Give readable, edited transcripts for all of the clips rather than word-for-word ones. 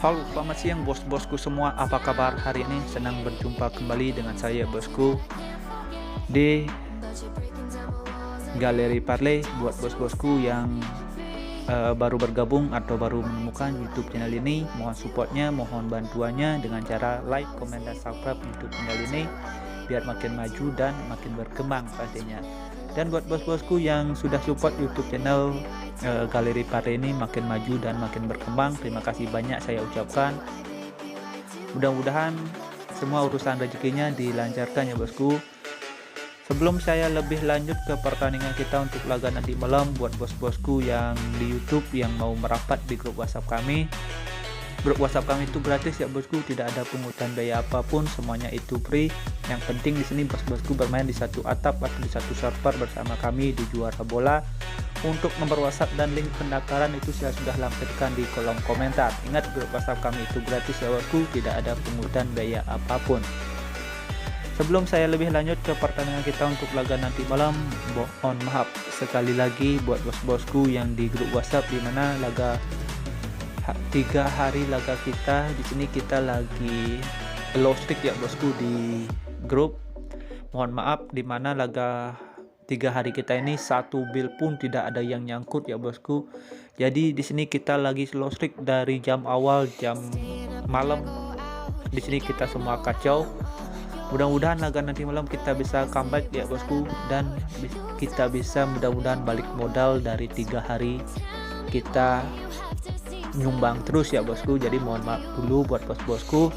Halo, selamat siang bos-bosku semua. Apa kabar hari ini? Senang berjumpa kembali dengan saya bosku di Galeri Parley. Buat bos-bosku yang baru bergabung atau baru menemukan YouTube channel ini, mohon supportnya, mohon bantuannya dengan cara like, komen, dan subscribe YouTube channel ini biar makin maju dan makin berkembang pastinya. Dan buat bos-bosku yang sudah support YouTube channel Galeri Parley ini makin maju dan makin berkembang, terima kasih banyak saya ucapkan. Mudah-mudahan semua urusan rezekinya dilancarkan ya bosku. Sebelum saya lebih lanjut ke pertandingan kita untuk laga nanti malam, buat bos-bosku yang di YouTube yang mau merapat di grup WhatsApp kami. Grup WhatsApp kami itu gratis ya bosku, tidak ada pungutan biaya apapun, semuanya itu free. Yang penting di sini bos-bosku bermain di satu atap atau di satu server bersama kami di Juara Bola. Untuk nomor WhatsApp dan link pendaftaran itu saya sudah lampirkan di kolom komentar. Ingat, grup WhatsApp kami itu gratis ya bosku, tidak ada pungutan biaya apapun. Sebelum saya lebih lanjut ke pertandingan kita untuk laga nanti malam, mohon maaf sekali lagi buat bos-bosku yang di grup WhatsApp, di mana laga 3 hari laga kita di sini kita lagi low streak ya bosku di grup. Mohon maaf, di mana laga 3 hari kita ini satu build pun tidak ada yang nyangkut ya bosku. Jadi di sini kita lagi slow streak dari jam awal jam malam. Di sini kita semua kacau. Mudah-mudahan laga nanti malam kita bisa comeback ya bosku, dan kita bisa mudah-mudahan balik modal dari 3 hari kita nyumbang terus ya bosku. Jadi mohon maaf dulu buat bos-bosku.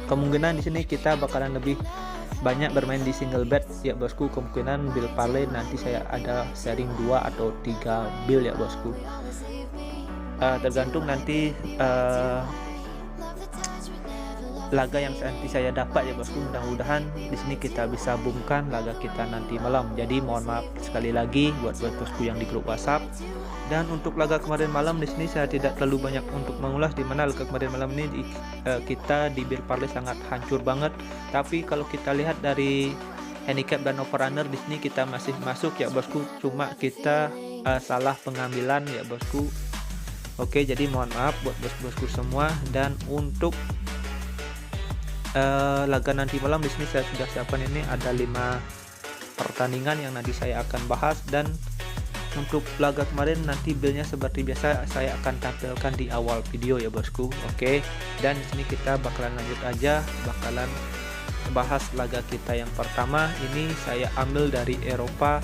Kemungkinan di sini kita bakalan lebih banyak bermain di single bet ya bosku. Kemungkinan build parley nanti saya ada sharing 2 atau 3 build ya bosku. Tergantung nanti laga yang nanti saya dapat ya bosku. Mudah-mudahan di sini kita bisa boomkan laga kita nanti malam. Jadi mohon maaf sekali lagi buat bosku yang di grup WhatsApp. Dan untuk laga kemarin malam di sini saya tidak terlalu banyak untuk mengulas, di mana laga kemarin malam ini kita di build parley sangat hancur banget. Tapi kalau kita lihat dari handicap dan overrunner di sini kita masih masuk ya bosku. Cuma kita salah pengambilan ya bosku. Oke, jadi mohon maaf buat bos-bosku semua. Dan untuk laga nanti malam di sini saya sudah siapkan, ini ada 5 pertandingan yang nanti saya akan bahas. Dan untuk laga kemarin nanti buildnya seperti biasa saya akan tampilkan di awal video ya bosku. Oke, dan di sini kita bakalan lanjut aja, bakalan bahas laga kita yang pertama. Ini saya ambil dari Eropa,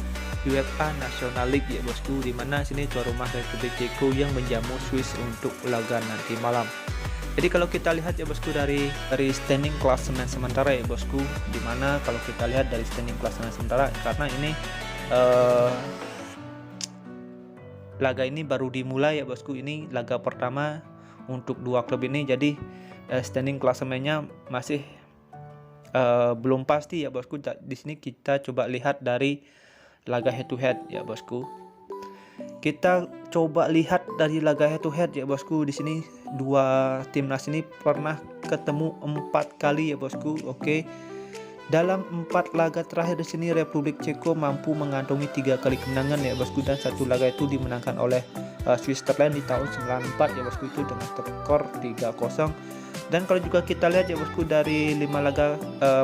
UEFA National League ya bosku, dimana sini tuan rumah Republik Ceko yang menjamu Swiss untuk laga nanti malam. Jadi kalau kita lihat ya bosku dari standing klasemen sementara ya bosku, dimana kalau kita lihat dari standing klasemen sementara, karena ini laga ini baru dimulai ya bosku, ini laga pertama untuk dua klub ini. Jadi standing klasemennya masih belum pasti ya bosku. Di sini kita coba lihat dari laga head to head ya bosku. Kita coba lihat dari laga head to head ya bosku. Di sini dua timnas ini pernah ketemu 4 kali ya bosku. Oke. Dalam 4 laga terakhir di sini Republik Ceko mampu mengantongi 3 kali kemenangan ya bosku, dan satu laga itu dimenangkan oleh Switzerland di tahun 94 ya bosku, itu dengan skor 3-0. Dan kalau juga kita lihat ya bosku dari 5 laga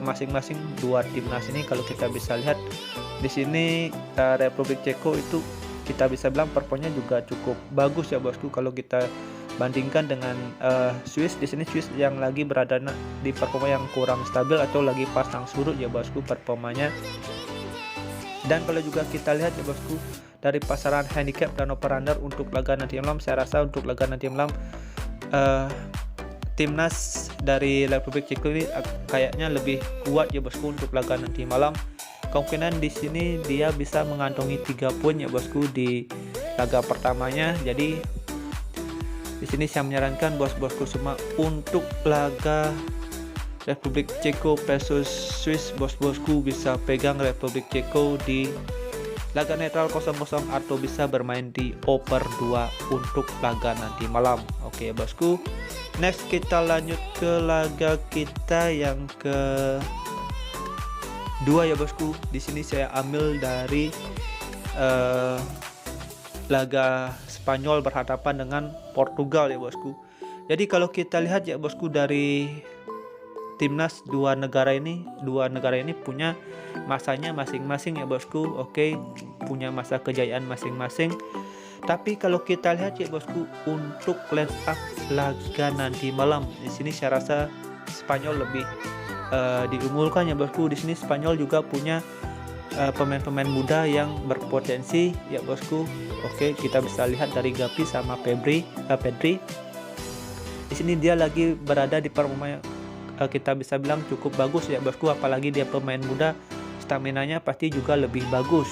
masing-masing dua timnas ini, kalau kita bisa lihat di sini Republik Ceko itu kita bisa bilang performanya juga cukup bagus ya bosku. Kalau kita bandingkan dengan Swiss, di sini Swiss yang lagi berada di performa yang kurang stabil atau lagi pasang surut ya bosku performanya. Dan kalau juga kita lihat ya bosku dari pasaran handicap dan overrunner untuk laga nanti malam, saya rasa untuk laga nanti malam timnas dari Republik Ceko ini kayaknya lebih kuat ya bosku untuk laga nanti malam. Kemungkinan di sini dia bisa mengantongi 3 poin ya bosku di laga pertamanya. Jadi di sini saya menyarankan bos-bosku semua untuk laga Republik Ceko versus Swiss, bos-bosku bisa pegang Republik Ceko di laga netral 0-0 atau bisa bermain di over 2 untuk laga nanti malam. Oke bosku. Next kita lanjut ke laga kita yang ke 2 ya bosku. Di sini saya ambil dari laga Spanyol berhadapan dengan Portugal ya bosku. Jadi kalau kita lihat ya bosku, dari timnas dua negara ini punya masanya masing-masing ya bosku. Oke, punya masa kejayaan masing-masing. Tapi kalau kita lihat ya bosku, untuk line up laga nanti malam di sini saya rasa Spanyol lebih diunggulkan ya bosku. Di sini Spanyol juga punya pemain-pemain muda yang berpotensi ya bosku. Oke, kita bisa lihat dari Gavi sama Pedri. Di sini dia lagi berada di performa kita bisa bilang cukup bagus ya bosku, apalagi dia pemain muda, staminanya pasti juga lebih bagus.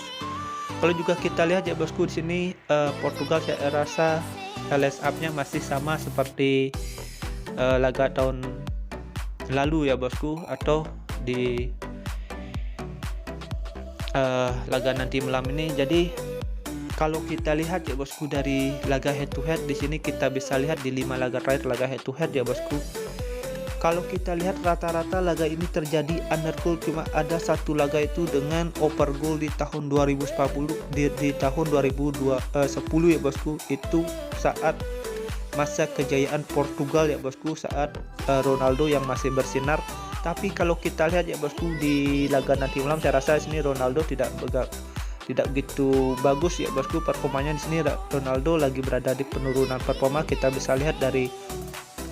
Kalau juga kita lihat ya bosku, di sini Portugal saya rasa line up-nya masih sama seperti laga tahun lalu ya bosku, atau di laga nanti malam ini. Jadi kalau kita lihat ya bosku, dari laga head to head di sini kita bisa lihat di 5 laga terakhir laga head to head ya bosku. Kalau kita lihat rata-rata laga ini terjadi under goal, cuma ada satu laga itu dengan over goal di tahun 2010 di tahun 2010 ya bosku. Itu saat masa kejayaan Portugal ya bosku, saat Ronaldo yang masih bersinar. Tapi kalau kita lihat ya bosku, di laga nanti malam saya rasa sini Ronaldo tidak begitu bagus ya bosku performanya. Di sini Ronaldo lagi berada di penurunan performa. Kita bisa lihat dari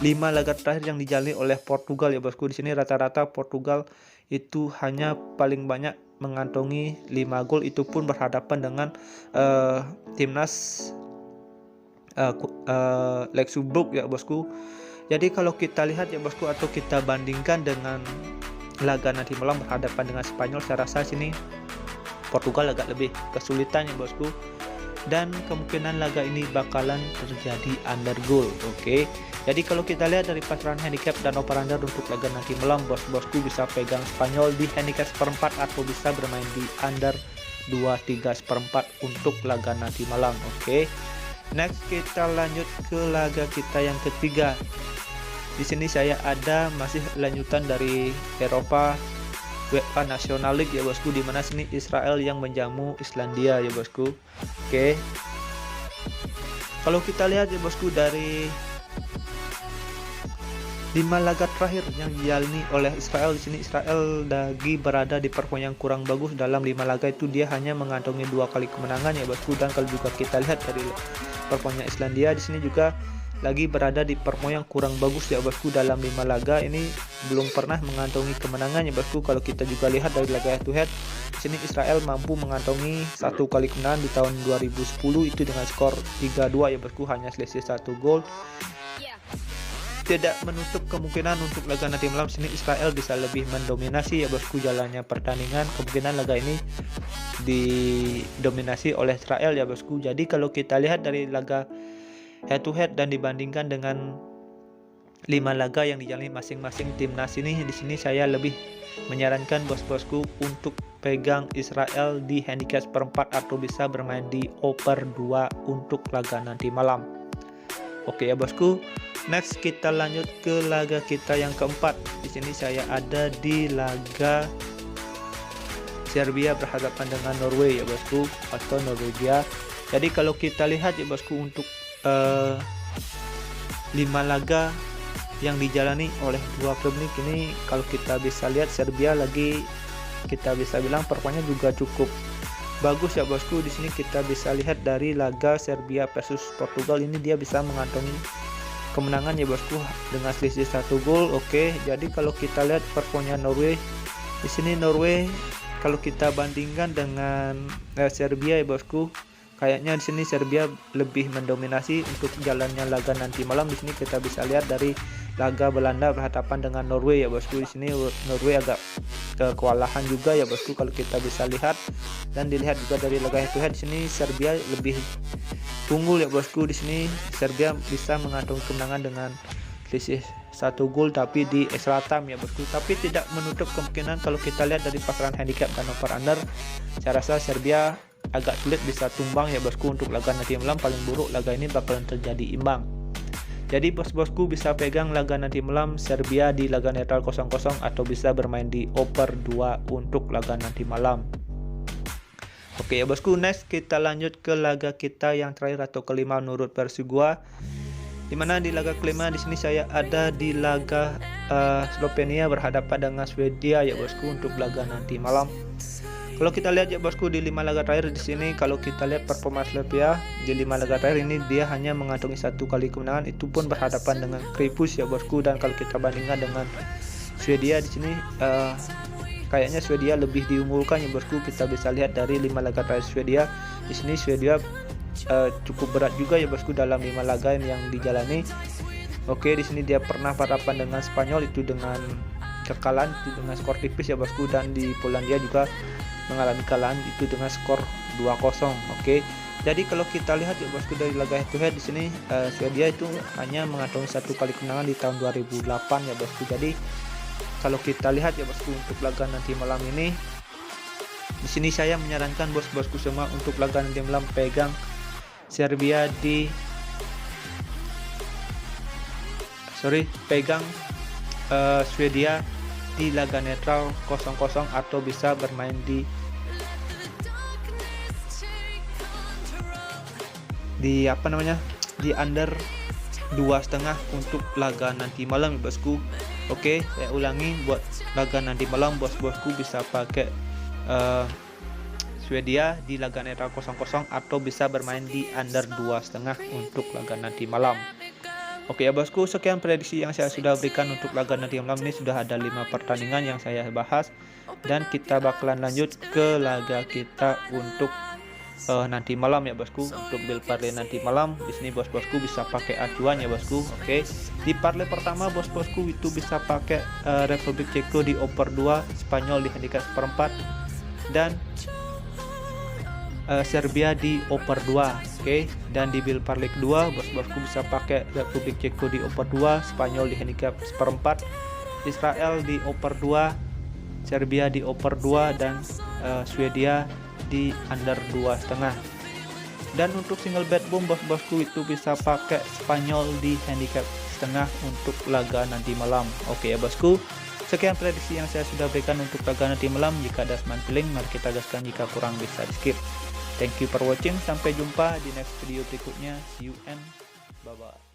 5 laga terakhir yang dijalani oleh Portugal ya bosku. Di sini rata-rata Portugal itu hanya paling banyak mengantongi 5 gol, itu pun berhadapan dengan timnas Luxembourg ya bosku. Jadi kalau kita lihat ya bosku, atau kita bandingkan dengan laga nanti malam berhadapan dengan Spanyol, saya rasa sini Portugal agak lebih kesulitan ya bosku, dan kemungkinan laga ini bakalan terjadi under goal. Oke. Jadi kalau kita lihat dari pasaran handicap dan over-under untuk laga nanti malam, bosku bisa pegang Spanyol di handicap seperempat atau bisa bermain di under 2-3 seperempat untuk laga nanti malam. Oke. Next kita lanjut ke laga kita yang ketiga. Di sini saya ada masih lanjutan dari Eropa UEFA National League ya bosku, di mana sini Israel yang menjamu Islandia ya bosku. Oke. Kalau kita lihat ya bosku, dari 5 laga terakhir yang dijalani oleh Israel, di sini Israel lagi berada di performa yang kurang bagus. Dalam 5 laga itu dia hanya mengantongi 2 kali kemenangan ya bosku. Dan kalau juga kita lihat dari performa Islandia, di sini juga lagi berada di performa yang kurang bagus ya bosku. Dalam 5 laga ini belum pernah mengantongi kemenangan ya bosku. Kalau kita juga lihat dari laga head to head, di sini Israel mampu mengantongi 1 kali kemenangan di tahun 2010 itu dengan skor 3-2 ya bosku, hanya selisih 1 gol. Tidak menutup kemungkinan untuk laga nanti malam sini Israel bisa lebih mendominasi ya bosku jalannya pertandingan. Kemungkinan laga ini didominasi oleh Israel ya bosku. Jadi kalau kita lihat dari laga head to head dan dibandingkan dengan 5 laga yang dijalani masing-masing timnas ini, di sini saya lebih menyarankan bosku untuk pegang Israel di handicap seperempat atau bisa bermain di over 2 untuk laga nanti malam. Oke ya bosku. Next kita lanjut ke laga kita yang keempat. Di sini saya ada di laga Serbia berhadapan dengan Norway ya bosku, atau Norwegia. Jadi kalau kita lihat ya bosku, untuk 5 laga yang dijalani oleh dua klub ini, kalau kita bisa lihat Serbia lagi kita bisa bilang performanya juga cukup bagus ya bosku. Di sini kita bisa lihat dari laga Serbia versus Portugal ini dia bisa mengantongi kemenangan ya bosku dengan selisih 1 gol. Oke, jadi kalau kita lihat performanya Norway, di sini Norway kalau kita bandingkan dengan Serbia ya bosku, kayaknya di sini Serbia lebih mendominasi untuk jalannya laga nanti malam. Di sini kita bisa lihat dari laga Belanda berhadapan dengan Norway ya bosku. Di sini Norway agak kewalahan juga ya bosku kalau kita bisa lihat, dan dilihat juga dari laga head to head, di sini Serbia lebih unggul ya bosku. Di sini Serbia bisa mengantongi kemenangan dengan selisih 1 gol tapi di extra time ya bosku. Tapi tidak menutup kemungkinan kalau kita lihat dari pasaran handicap dan over under, saya rasa Serbia agak sulit bisa tumbang ya bosku untuk laga nanti malam. Paling buruk laga ini bakalan terjadi imbang. Jadi bosku bisa pegang laga nanti malam Serbia di laga netral 0-0 atau bisa bermain di over 2 untuk laga nanti malam. Oke ya bosku, next kita lanjut ke laga kita yang terakhir atau kelima menurut versi gua. Dimana di laga kelima di sini saya ada di laga Slovenia berhadapan dengan Swedia ya bosku untuk laga nanti malam. Kalau kita lihat ya bosku di 5 laga terakhir di sini, kalau kita lihat performa Slovenia di 5 laga terakhir ini dia hanya mengantongi 1 kali kemenangan, itu pun berhadapan dengan Kripus ya bosku. Dan kalau kita bandingkan dengan Swedia di sini kayaknya Swedia lebih diunggulkan ya bosku. Kita bisa lihat dari 5 laga terakhir Swedia. Di sini Swedia cukup berat juga ya bosku dalam 5 laga yang dijalani. Oke, di sini dia pernah berhadapan dengan Spanyol itu dengan kekalahan itu dengan skor tipis ya bosku, dan di Polandia juga mengalami kekalahan itu dengan skor 2-0. Oke. Jadi kalau kita lihat ya bosku dari laga head to head di sini Swedia itu hanya mengantongi 1 kali kemenangan di tahun 2008 ya bosku. Jadi kalau kita lihat ya bosku untuk laga nanti malam ini, di sini saya menyarankan bos-bosku semua untuk laga nanti malam pegang Serbia di Swedia di laga netral 0-0 atau bisa bermain di under 2,5 untuk laga nanti malam ya bosku. Oke, saya ulangi, buat laga nanti malam bos-bosku bisa pakai Swedia di laga netral 0-0 atau bisa bermain di under 2,5 untuk laga nanti malam. Oke ya bosku, sekian prediksi yang saya sudah berikan untuk laga nanti malam ini. Sudah ada 5 pertandingan yang saya bahas, dan kita bakalan lanjut ke laga kita untuk nanti malam ya bosku. Untuk build parlay nanti malam di sini bos-bosku bisa pakai acuan ya bosku. Oke, di parlay pertama bos-bosku itu bisa pakai Republik Ceko di over 2, Spanyol di handicap 1/4, dan Serbia di over 2. Oke, dan di build parlay kedua bos-bosku bisa pakai Republik Ceko di over 2, Spanyol di handicap 1/4, Israel di over 2, Serbia di over 2, dan Swedia di under 2,5. Dan untuk single bet boom bos-bosku itu bisa pakai Spanyol di handicap setengah untuk laga nanti malam. Oke ya bosku, sekian prediksi yang saya sudah berikan untuk laga nanti malam. Jika ada seman feeling, mari kita gaskan, jika kurang bisa di skip. Thank you for watching, sampai jumpa di next video berikutnya. See you and bye bye.